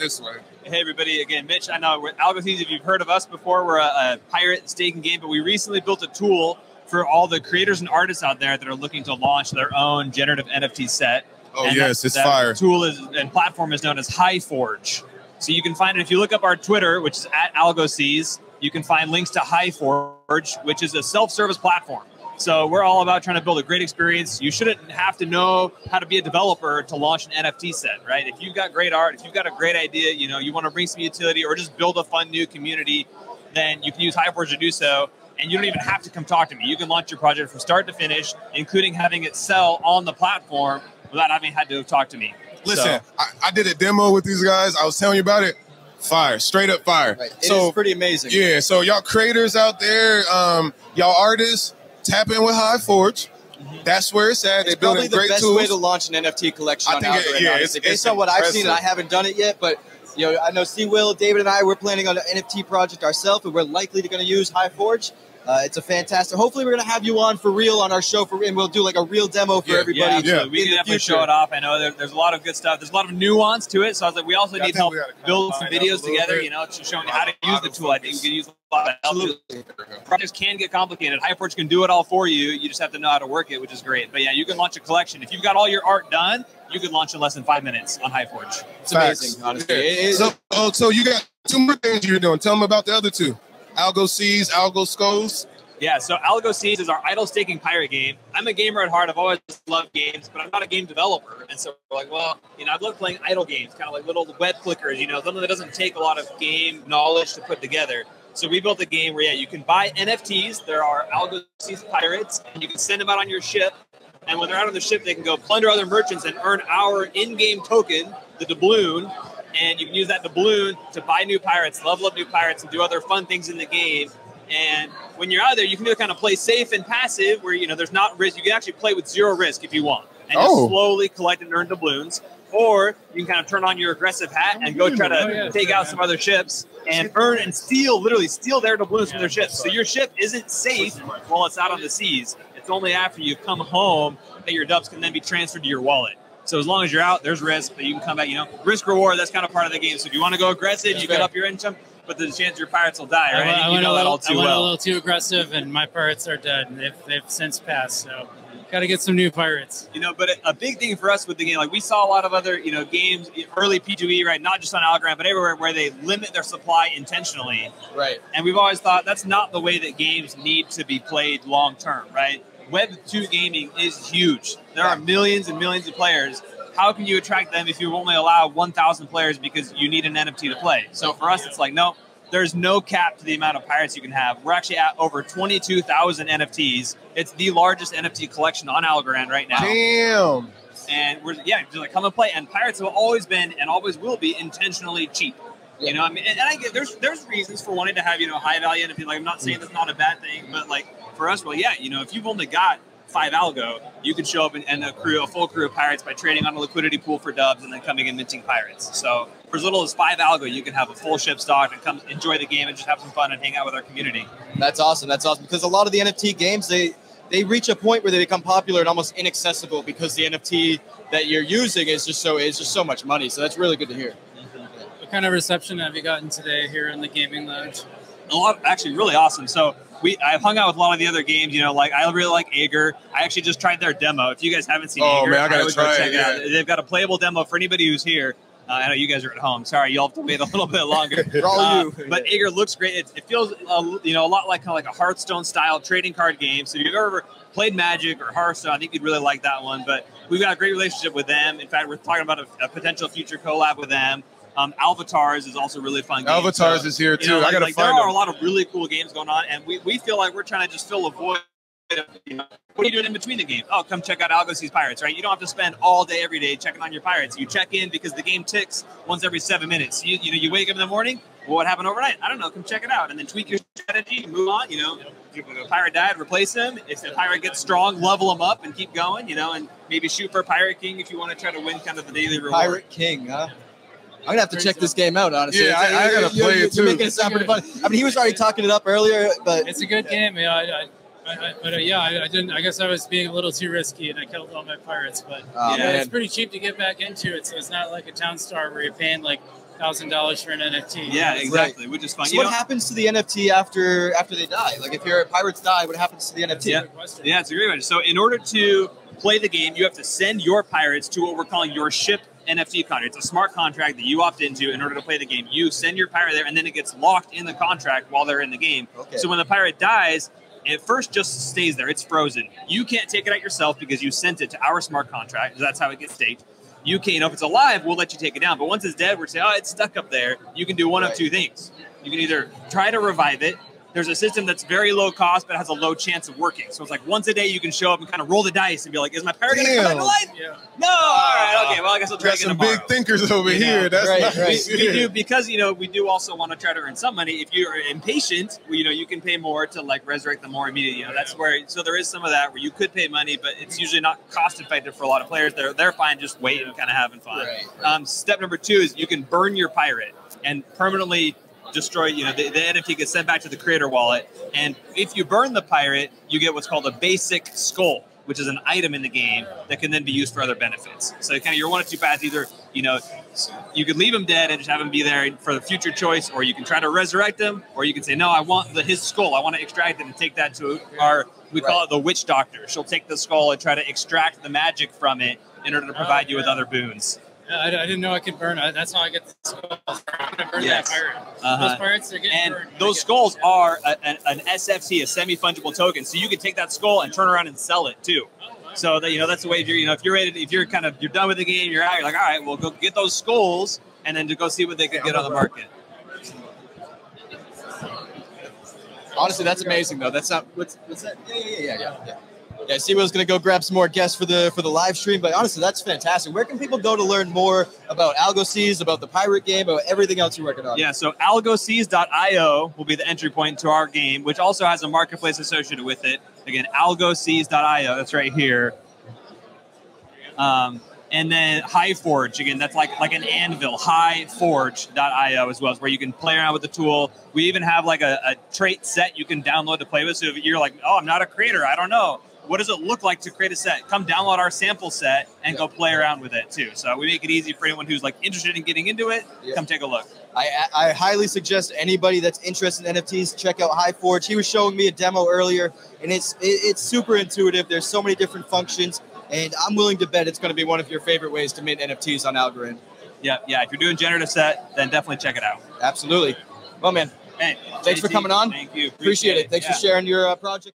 this way. Hey everybody, again, Mitch. I know we're AlgoSeas. If you've heard of us before, we're a pirate staking game, but we recently built a tool for all the creators and artists out there that are looking to launch their own generative NFT set. Oh, and yes, it's fire. Tool is and platform is known as HighForge. So you can find it if you look up our Twitter, which is @AlgoSeas. You can find links to HighForge, which is a self-service platform. So we're all about trying to build a great experience. You shouldn't have to know how to be a developer to launch an NFT set, right? If you've got great art, if you've got a great idea, you want to bring some utility or just build a fun new community, then you can use HighForge to do so. And you don't even have to come talk to me. You can launch your project from start to finish, including having it sell on the platform without having had to talk to me. Listen, so, I did a demo with these guys. I was telling you about it. Fire, straight up fire. Right. It is pretty amazing. Yeah, so y'all creators out there, y'all artists, tap in with HighForge. That's where it's at. They're building great tools. Probably the best way to launch an NFT collection on Algorand. It's based on what I've seen, and I haven't done it yet, but I know C-Will, David, and I, we're planning on an NFT project ourselves, and we're likely going to use HighForge. It's a fantastic. Hopefully, we're going to have you on for real on our show, and we'll do like a real demo for everybody. Yeah, we can definitely show it off. I know there's a lot of good stuff. There's a lot of nuance to it. So I was like, we also need help build some videos together. Showing how to use the tool. I think we can use a lot of help. Projects can get complicated. HighForge can do it all for you. You just have to know how to work it, which is great. But yeah, you can launch a collection. If you've got all your art done, you can launch in less than 5 minutes on HighForge. It's amazing, honestly. Yeah. So you got 2 more things you're doing. Tell them about the other 2. AlgoSeas, AlgoSkulls. Yeah, so AlgoSeas is our idle staking pirate game. I'm a gamer at heart. I've always loved games, but I'm not a game developer. And so we're like, well, I love playing idle games, kind of like little web clickers, something that doesn't take a lot of game knowledge to put together. So we built a game where, you can buy NFTs. There are AlgoSeas pirates, and you can send them out on your ship. And when they're out on the ship, they can go plunder other merchants and earn our in-game token, the doubloon. And you can use that doubloon to buy new pirates, level up new pirates, and do other fun things in the game. And when you're out there, you can either kind of play safe and passive, where there's not risk. You can actually play with 0 risk if you want, and just slowly collect and earn doubloons. Or you can kind of turn on your aggressive hat and go try to take out some other ships and earn and literally steal their doubloons from their ships. So your ship isn't safe while it's out on the seas. It's only after you come home that your dubs can then be transferred to your wallet. So as long as you're out, there's risk, but you can come back. Risk reward. That's kind of part of the game. So if you want to go aggressive, you get up your income. But the chance your pirates will die, right? I went a little too aggressive, and my pirates are dead. And they've since passed, so got to get some new pirates. But a big thing for us with the game, like we saw a lot of other, games, early P2E, right? Not just on Algorand, but everywhere where they limit their supply intentionally. Right. And we've always thought that's not the way that games need to be played long term, right? Web2 gaming is huge. There are millions and millions of players. How can you attract them if you only allow 1,000 players because you need an NFT to play? So for us, it's like, no, there's no cap to the amount of pirates you can have. We're actually at over 22,000 NFTs. It's the largest NFT collection on Algorand right now. Damn. And we're, just like, come and play. And pirates have always been and always will be intentionally cheap. And I get there's reasons for wanting to have, high value NFT. Like, I'm not saying that's not a bad thing, but like for us, well, if you've only got 5 algo, you could show up and a full crew of pirates by trading on a liquidity pool for dubs and then coming and minting pirates. So for as little as 5 algo, you can have a full ship stock and come enjoy the game and just have some fun and hang out with our community. That's awesome. That's awesome, because a lot of the NFT games, they reach a point where they become popular and almost inaccessible because the NFT that you're using is just so much money. So that's really good to hear. What kind of reception have you gotten today here in the gaming lounge? A lot, actually, really awesome. So I've hung out with a lot of the other games, like I really like Ager. I actually just tried their demo. If you guys haven't seen Ager, man, I gotta try check it out. They've got a playable demo for anybody who's here. I know you guys are at home. Sorry, you'll have to wait a little bit longer. But Ager looks great. It feels a lot like kind of like a Hearthstone style trading card game. So if you've ever played Magic or Hearthstone, I think you'd really like that one. But we've got a great relationship with them. In fact, we're talking about a potential future collab with them. Avatars is also a really fun game. Avatars is here too. I gotta find there them. are a lot of really cool games going on, and we feel like we're trying to just fill a void. What are you doing in between the game? Oh, come check out AlgoSeas Pirates, right? You don't have to spend all day, every day checking on your pirates. You check in because the game ticks once every 7 minutes. You wake up in the morning. Well, what happened overnight? I don't know. Come check it out, and then tweak your strategy. Move on. If a pirate died, replace him. If the pirate gets strong, level him up and keep going. And maybe shoot for Pirate King if you want to try to win kind of the daily reward. Pirate King, huh? I'm gonna have to check this game out, honestly. Yeah, I gotta play it too. You're making it sound pretty fun. I mean, he was already talking it up earlier, but it's a good game. I didn't. I guess I was being a little too risky, and I killed all my pirates. But it's pretty cheap to get back into it. So it's not like a Town Star where you're paying like $1,000 for an NFT. Yeah, exactly, which is fun. So what happens to the NFT after they die? Like if your pirates die, what happens to the NFT? Yeah, it's a great question. So in order to play the game, you have to send your pirates to what we're calling your ship NFT contract. It's a smart contract that you opt into in order to play the game. You send your pirate there, and then it gets locked in the contract while they're in the game. Okay. So when the pirate dies, it first just stays there. It's frozen. You can't take it out yourself because you sent it to our smart contract. That's how it gets staked. You can, if it's alive, we'll let you take it down. But once it's dead, we're saying, oh, it's stuck up there. You can do one of two things. You can either try to revive it. There's a system that's very low cost, but has a low chance of working. So it's like once a day you can show up and kind of roll the dice and be like, is my pirate going to come back to life? Yeah. No. All right. Okay. Well, I guess I'll try again tomorrow. Some big thinkers over here. That's nice. We do, because, we do also want to try to earn some money. If you're impatient, you can pay more to like resurrect them more immediately. That's where, so there is some of that where you could pay money, but it's usually not cost effective for a lot of players. They're fine just waiting and kind of having fun. Right. Step number 2 is you can burn your pirate and permanently destroy, the NFT gets sent back to the creator wallet. And if you burn the pirate, you get what's called a basic skull, which is an item in the game that can then be used for other benefits. So kind of you're one of two paths. Either, you could leave him dead and just have him be there for the future choice, or you can try to resurrect him, or you can say, no, I want his skull. I want to extract it and take that to we call it the witch doctor. She'll take the skull and try to extract the magic from it in order to provide you with other boons. I didn't know I could burn it. That's how I get the skulls. I'm going to burn that pirate. Those pirates are getting burned. And those skulls are an SFT, a semi-fungible token. So you can take that skull and turn around and sell it too. So that, that's the way if you're ready to, if you're done with the game, you're out, you're like, all right, well, go get those skulls and then to go see what they can get on the market. Honestly, that's amazing though. That's not what's that? Yeah. Yeah, C-Will's going to go grab some more guests for the live stream, but honestly, that's fantastic. Where can people go to learn more about AlgoSeas, about the pirate game, about everything else you're working on? Yeah, so AlgoSeas.io will be the entry point to our game, which also has a marketplace associated with it. Again, AlgoSeas.io, that's right here. And then HighForge, again, that's like an anvil, HighForge.io as well, is where you can play around with the tool. We even have like a trait set you can download to play with. So if you're like, oh, I'm not a creator, I don't know. What does it look like to create a set? Come download our sample set and go play around with it too. So we make it easy for anyone who's like interested in getting into it. Come take a look. I highly suggest anybody that's interested in NFTs check out HighForge. He was showing me a demo earlier, and it's super intuitive. There's so many different functions, and I'm willing to bet it's going to be one of your favorite ways to mint NFTs on Algorand. Yeah. If you're doing generative set, then definitely check it out. Absolutely. Well, man. Hey, thanks for coming on. Thank you. Appreciate it. Thanks for sharing your project.